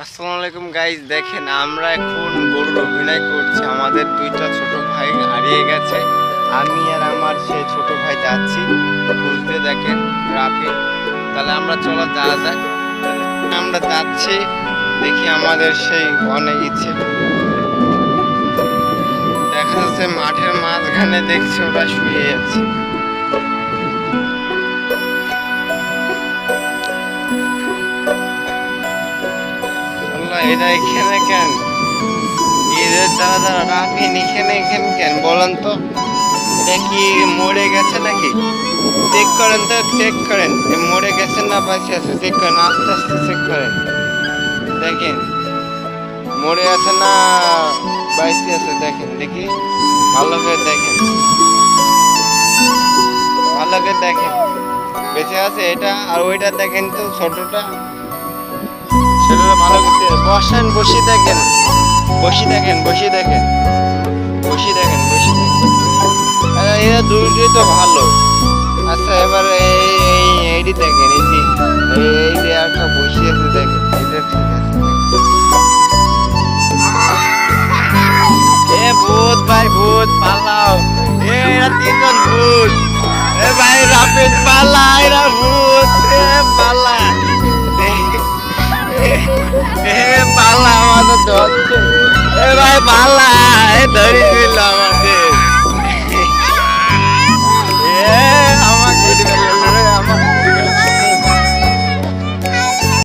আসসালামু আলাইকুম গাইজ, দেখেন আমরা এখন গরুর অভিনয় করছি। আমাদের দুইটা ছোট ভাই হারিয়ে গেছে। আমি আর আমার সে ছোট ভাই যাচ্ছি খুঁজতে। দেখেন রাফি, তাহলে আমরা চলো যাওয়া যাক। আমরা যাচ্ছি, দেখি আমাদের সেই অনেক ইচ্ছে। দেখা যাচ্ছে মাঠের মাঝখানে, দেখছি ওরা শুয়ে যাচ্ছে। এটা এখানে কেন? এদের দ্বারা দ্বারা রাফিন এখানে এখানে কেন বলেন তো? এটা কি মরে গেছে নাকি? চেক করেন তো, চেক করেন মরে গেছে না বাঁচে আছে। চেক করেন, আস্তে আস্তে চেক করেন। দেখেন মরে আছে না বাইসে আছে। দেখেন, দেখি ভালো করে দেখেন, ভালো করে দেখেন। বেঁচে আছে এটা, আর ওইটা দেখেন তো ছোটটা, সেটা ভালো করতে বসেন। বসি দেখেন, বসি দেখেন, বসি দেখেন, বসি দেখেন, বসি দেখেন। এরা দুইটাই তো ভালো। আচ্ছা এবার এইটি দেখেন, এই যে একটা বসি আছে দেখেন, এটা ঠিক আছে। এ ভূত ভাই, ভূত পালাও। এরা তিনজন ভূত। এ ভাই রাফিদ পালা, এরা ভূত। এ পালা, এ পালা, আমাদের ধরছে। এ ভাই পালা, এ ধরে দিল আমার।